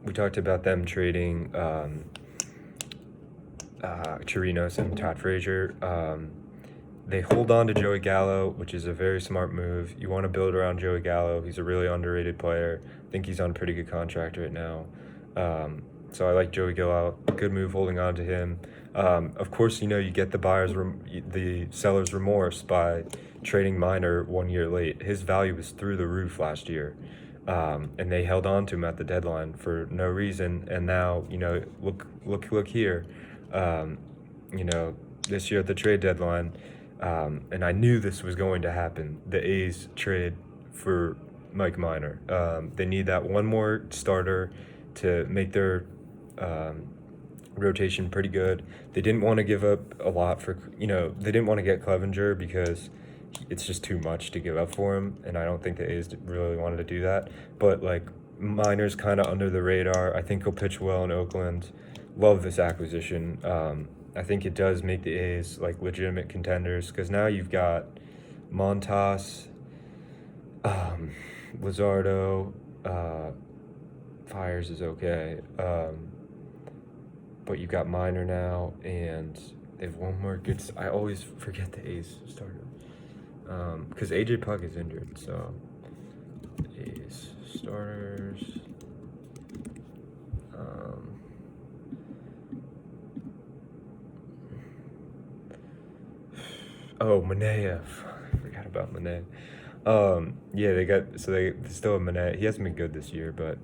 we talked about them trading Chirinos and Todd Frazier. They hold on to Joey Gallo, which is a very smart move. You want to build around Joey Gallo. He's a really underrated player. I think he's on a pretty good contract right now. So I like Joey Gallo. Good move holding on to him. Of course, you get the seller's remorse by trading Minor 1 year late. His value was through the roof last year. And they held on to him at the deadline for no reason. And now, look here. This year at the trade deadline, and I knew this was going to happen. The A's trade for Mike Minor. They need that one more starter to make their rotation pretty good. They didn't want to give up a lot they didn't want to get Clevenger because it's just too much to give up for him, and I don't think the A's really wanted to do that. But Minor's kind of under the radar. I think he'll pitch well in Oakland. Love this acquisition. I think it does make the A's legitimate contenders because now you've got Montas, Luzardo, Fires is okay, but you've got Minor now, and they have one more good. I always forget the A's starter because AJ Puck is injured. So A's starters. Oh, Manaea. I forgot about Manaea. Yeah, they still have Manaea. He hasn't been good this year, but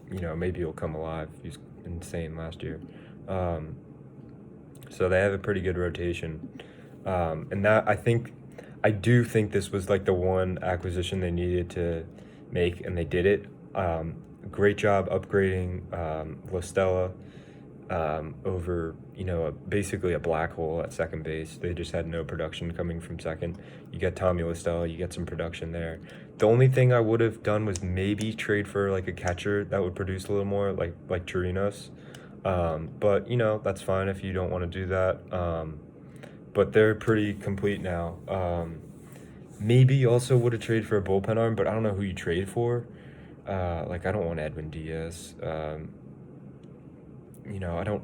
maybe he'll come alive. He's insane last year. So they have a pretty good rotation. And that I do think this was the one acquisition they needed to make, and they did it. Great job upgrading La Stella over basically a black hole at second base. They just had no production coming from second. You get Tommy La Stella, you get some production there. The only thing I would have done was maybe trade for a catcher that would produce a little more, like Chirinos. But that's fine if you don't want to do that. But they're pretty complete now. Maybe you also would have traded for a bullpen arm, but I don't know who you trade for. I don't want Edwin Diaz. I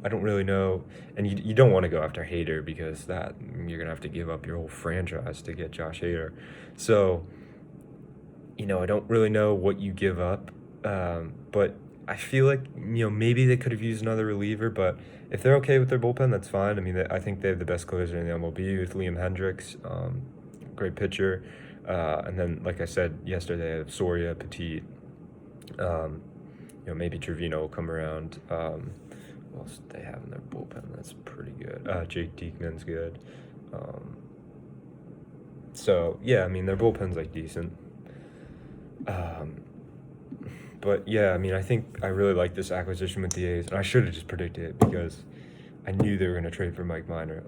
don't really know, and you don't want to go after Hader because that you're gonna have to give up your whole franchise to get Josh Hader. So, I don't really know what you give up, but I feel like maybe they could have used another reliever. But if they're okay with their bullpen, that's fine. I mean, I think they have the best closer in the MLB with Liam Hendricks, great pitcher, and then like I said yesterday, they have Soria, Petit. Maybe Trevino will come around. What else do they have in their bullpen? That's pretty good. Jake Diekman's good. So yeah, I mean their bullpen's decent. But yeah, I mean I think I really like this acquisition with the A's, and I should have just predicted it because I knew they were gonna trade for Mike Minor.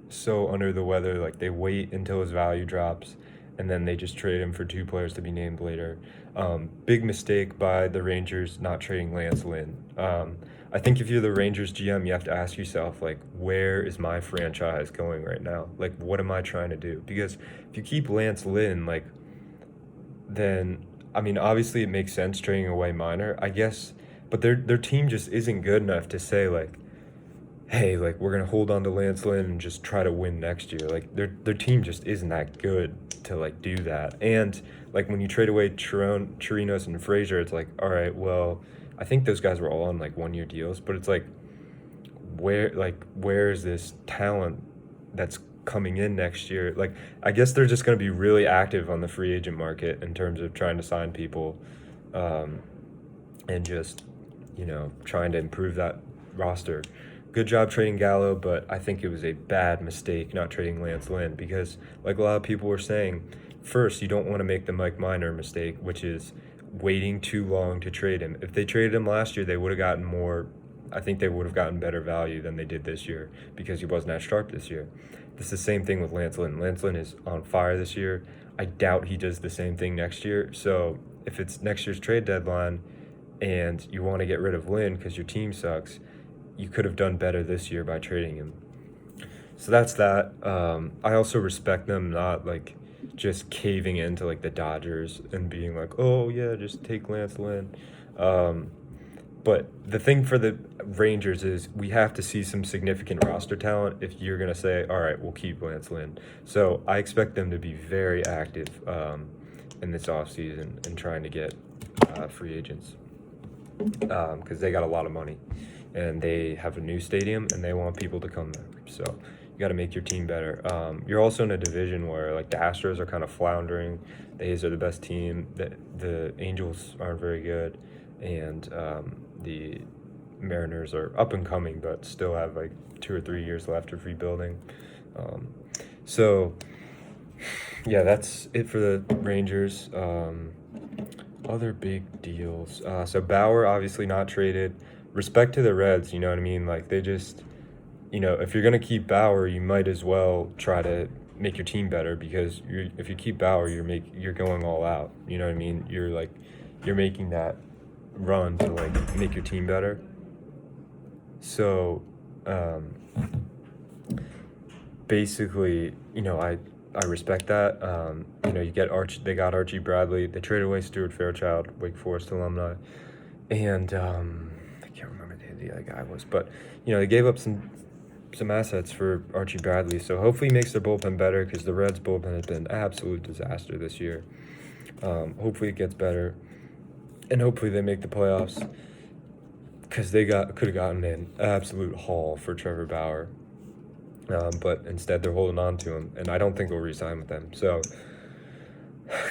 So under the weather, they wait until his value drops, and then they just trade him for two players to be named later. Big mistake by the Rangers not trading Lance Lynn. I think if you're the Rangers GM, you have to ask yourself, where is my franchise going right now? What am I trying to do? Because if you keep Lance Lynn, then, I mean, obviously it makes sense trading away Minor, I guess, but their team just isn't good enough to say, hey, we're going to hold on to Lance Lynn and just try to win next year. Their team just isn't that good to, do that. And, when you trade away Chirinos and Frazier, it's all right, well, I think those guys were all on, 1 year deals, but it's where is this talent that's coming in next year? I guess they're just going to be really active on the free agent market in terms of trying to sign people, and just, trying to improve that roster. Good job trading Gallo, but I think it was a bad mistake not trading Lance Lynn because, a lot of people were saying, first, you don't want to make the Mike Minor mistake, which is waiting too long to trade him. If they traded him last year, they would have gotten more. I think they would have gotten better value than they did this year because he wasn't as sharp this year. It's the same thing with Lance Lynn. Lance Lynn is on fire this year. I doubt he does the same thing next year. So if it's next year's trade deadline and you want to get rid of Lynn because your team sucks, you could have done better this year by trading him. So that's that. I also respect them not just caving into the Dodgers and being oh yeah, just take Lance Lynn. But the thing for the Rangers is we have to see some significant roster talent if you're going to say, all right, we'll keep Lance Lynn. So I expect them to be very active in this offseason and trying to get free agents because they got a lot of money and they have a new stadium and they want people to come there. So you got to make your team better. You're also in a division where like the Astros are kind of floundering. The A's are the best team. The Angels aren't very good, and the Mariners are up and coming, but still have like 2 or 3 years left of rebuilding. So yeah, that's it for the Rangers. Other big deals. So Bauer obviously not traded. Respect to the Reds, you know what I mean? Like they just, if you're gonna keep Bauer, you might as well try to make your team better because if you keep Bauer, you're going all out. You know what I mean? You're making that run to like make your team better. So basically, I respect that. You get Archie. They got Archie Bradley. They traded away Stuart Fairchild, Wake Forest alumni, and I can't remember who the other guy was, but they gave up some assets for Archie Bradley. So hopefully, he makes their bullpen better because the Reds' bullpen has been an absolute disaster this year. Hopefully, it gets better, and hopefully, they make the playoffs because they could have gotten an absolute haul for Trevor Bauer. But instead they're holding on to him, and I don't think they'll re-sign with them. So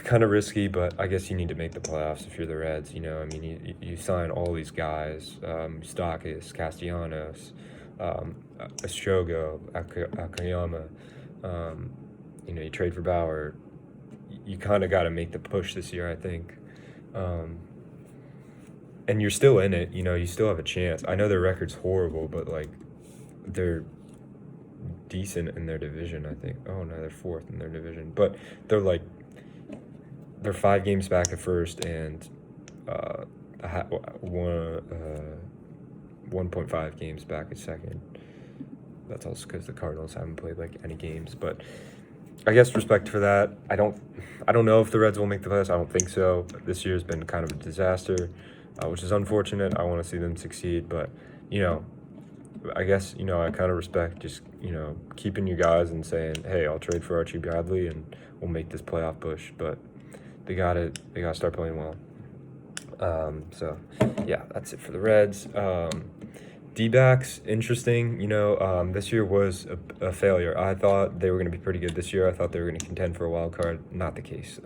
kind of risky, but I guess you need to make the playoffs if you're the Reds. You sign all these guys, Stakis, Castellanos, Astrogo, Akayama. You trade for Bauer. You kind of got to make the push this year, I think. And you're still in it. You still have a chance. I know their record's horrible, but like they're decent in their division, I think. Oh no, they're 4th in their division, but they're 5 games back at first and 1.5 games back at second. That's also because the Cardinals haven't played like any games, but I guess respect for that. I don't know if the Reds will make the playoffs. I don't think so. This year's been kind of a disaster, which is unfortunate. I want to see them succeed, but I guess, I kind of respect just, keeping your guys and saying, hey, I'll trade for Archie Bradley and we'll make this playoff push. But they got to start playing well. So, yeah, that's it for the Reds. D-backs, interesting. This year was a failure. I thought they were going to be pretty good this year. I thought they were going to contend for a wild card. Not the case.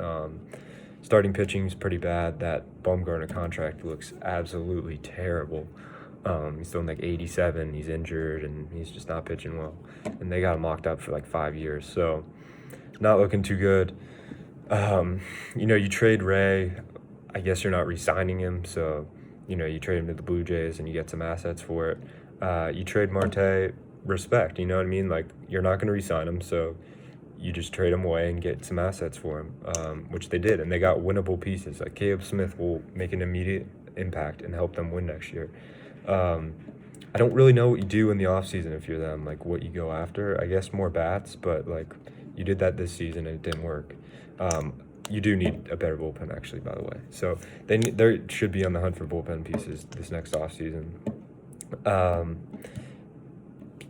Starting pitching is pretty bad. That Bumgarner contract looks absolutely terrible. He's throwing like 87. He's injured, and he's just not pitching well. And they got him locked up for like 5 years, so not looking too good. You trade Ray. I guess you're not re-signing him, so you trade him to the Blue Jays and you get some assets for it. You trade Marte. Respect. You know what I mean? Like you're not going to re-sign him, so you just trade him away and get some assets for him, which they did, and they got winnable pieces. Like Caleb Smith will make an immediate impact and help them win next year. I don't really know what you do in the offseason if you're them, like what you go after. I guess more bats, but like you did that this season and it didn't work. You do need a better bullpen, actually, by the way. So they should be on the hunt for bullpen pieces this next offseason.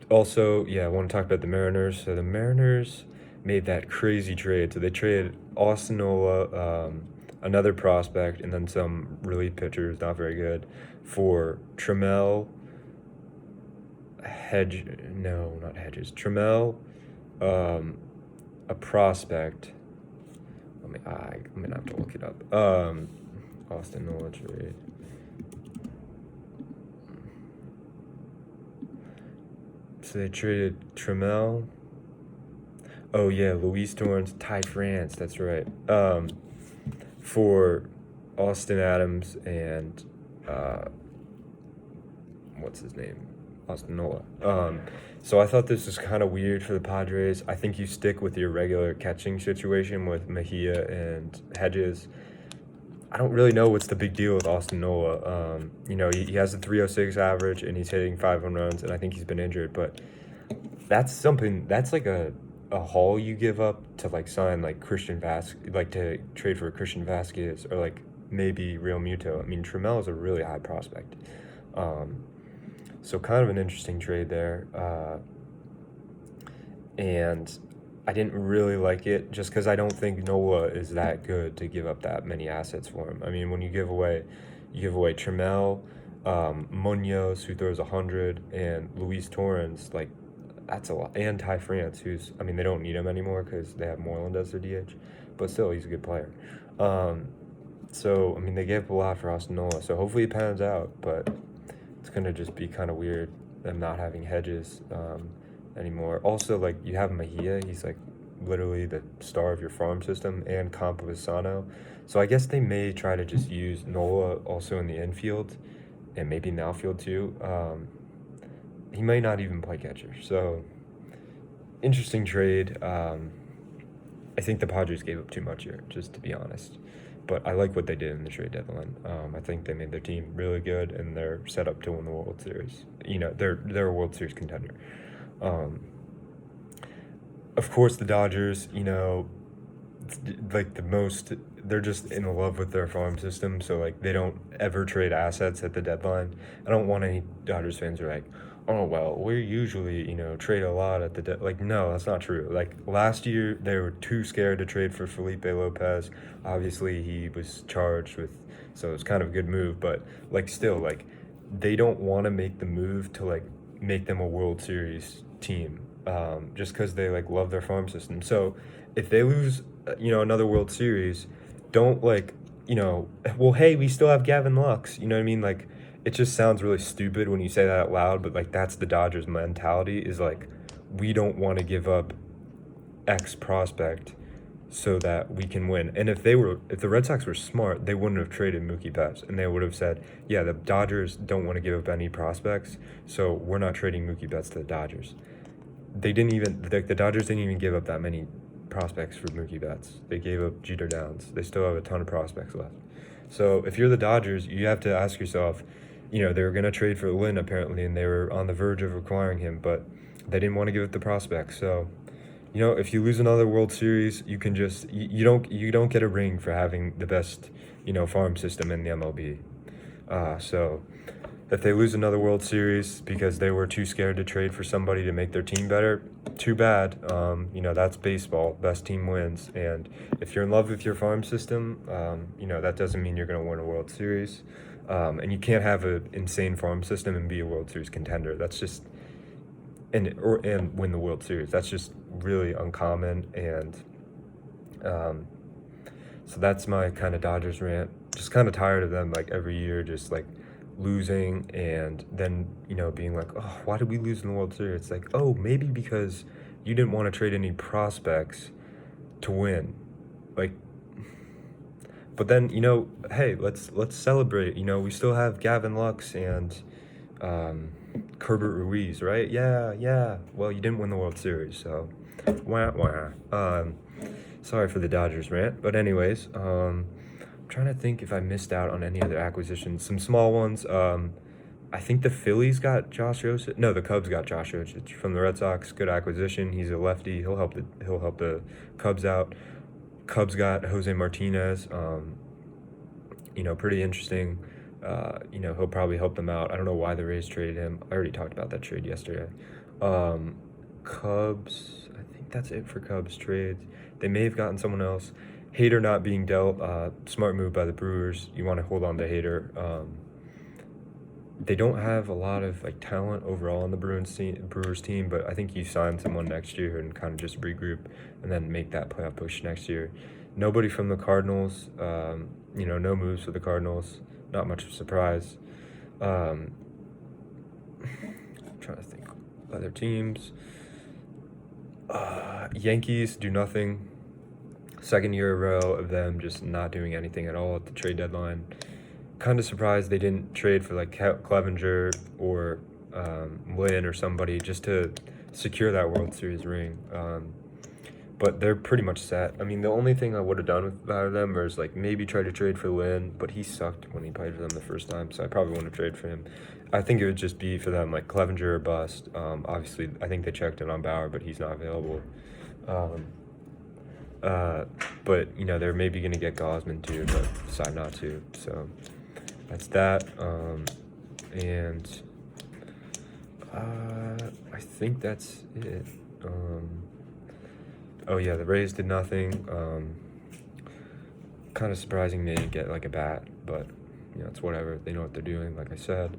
Also, I want to talk about the Mariners. So the Mariners made that crazy trade. So they traded Austin Nola, another prospect, and then some relief pitchers, not very good, for Trammell, Trammell, a prospect. I'm gonna have to look it up. Austin Nola trade. So they traded Trammell. Oh yeah, Luis Torrens, Ty France. That's right. For Austin Adams and what's his name? Austin Nola. So I thought this was kind of weird for the Padres. I think you stick with your regular catching situation with Mejia and Hedges. I don't really know what's the big deal with Austin Nola. He has a 306 average and he's hitting 5 home runs, and I think he's been injured, but that's like a haul you give up to like sign like Christian Vasquez, like to trade for Christian Vasquez or like maybe Real Muto. I mean, Trammell is a really high prospect. So kind of an interesting trade there. And I didn't really like it just because I don't think Nola is that good to give up that many assets for him. I mean, when you give away Trammell, Munoz, who throws 100, and Luis Torrens, like, that's a lot. And Ty France, who's, I mean, they don't need him anymore because they have Moreland as their DH, but still, he's a good player. So, I mean, they gave up a lot for Austin Nola, so hopefully it pans out, but it's going to just be kind of weird them not having Hedges anymore. Also, like, you have Mejia, he's like literally the star of your farm system, and Camposano. So I guess they may try to just use Nola also in the infield and maybe in the outfield too. He may not even play catcher. So interesting trade. I think the Padres gave up too much here, just to be honest. But I like what they did in the trade deadline. I think they made their team really good, and they're set up to win the World Series. You know, they're a World Series contender. Of course, the Dodgers, you know, like they're just in love with their farm system. So, like, they don't ever trade assets at the deadline. I don't want any Dodgers fans who are like, oh, well, we're usually, you know, trade a lot at the like, no, that's not true. Like, last year, they were too scared to trade for Felipe Lopez. Obviously, he was charged with, so it was kind of a good move. But, like, still, like, they don't want to make the move to, like, make them a World Series team just because they, like, love their farm system. So if they lose, you know, another World Series, don't, like, you know, well, hey, we still have Gavin Lux. You know what I mean? Like, it just sounds really stupid when you say that out loud, but, like, that's the Dodgers mentality, is like, we don't want to give up X prospect so that we can win. And if the Red Sox were smart, they wouldn't have traded Mookie Betts, and they would have said, yeah, the Dodgers don't want to give up any prospects, so we're not trading Mookie Betts to the Dodgers. They didn't even, the Dodgers didn't even give up that many prospects for Mookie Betts. They gave up Jeter Downs. They still have a ton of prospects left. So if you're the Dodgers, you have to ask yourself, you know, they were going to trade for Lynn apparently, and they were on the verge of acquiring him, but they didn't want to give up the prospects. So, you know, if you lose another World Series, you can just you don't get a ring for having the best, you know, farm system in the MLB. So if they lose another World Series because they were too scared to trade for somebody to make their team better, too bad. You know, that's baseball. Best team wins. And if you're in love with your farm system, you know, that doesn't mean you're going to win a World Series. And you can't have an insane farm system and be a World Series contender. That's just and win the World Series. That's just really uncommon. And so that's my kind of Dodgers rant. Just kind of tired of them, like, every year just, like, losing, and then, you know, being like, oh, why did we lose in the World Series? It's like, oh, maybe because you didn't want to trade any prospects to win. Like, but then, you know, hey, let's celebrate. You know, we still have Gavin Lux and Kerbert Ruiz, right? Yeah. Well, you didn't win the World Series, so wah. Sorry for the Dodgers rant, but anyways, trying to think if I missed out on any other acquisitions. Some small ones. I think the Phillies got Josh Osich. No, the Cubs got Josh Osich from the Red Sox. Good acquisition. He's a lefty. He'll help the Cubs out. Cubs got Jose Martinez. You know, pretty interesting. You know, he'll probably help them out. I don't know why the Rays traded him. I already talked about that trade yesterday. Cubs. I think that's it for Cubs trades. They may have gotten someone else. Hader not being dealt, smart move by the Brewers. You want to hold on to Hader. They don't have a lot of, like, talent overall on the Brewers team, but I think you sign someone next year and kind of just regroup and then make that playoff push next year. Nobody from the Cardinals. You know, no moves for the Cardinals. Not much of a surprise. I'm trying to think other teams. Yankees do nothing. Second year in a row of them just not doing anything at all at the trade deadline. Kind of surprised they didn't trade for, like, Clevenger or Lynn or somebody just to secure that World Series ring. But they're pretty much set. I mean, the only thing I would have done with them is, like, maybe try to trade for Lynn, but he sucked when he played for them the first time, so I probably wouldn't have traded for him. I think it would just be for them, like, Clevenger or bust. Obviously, I think they checked in on Bauer, but he's not available. But, you know, they're maybe going to get Gausman too, but decide not to. So that's that. And I think that's it. Oh yeah, the Rays did nothing. Kind of surprising they didn't get like a bat, but it's whatever. They know what they're doing, like I said.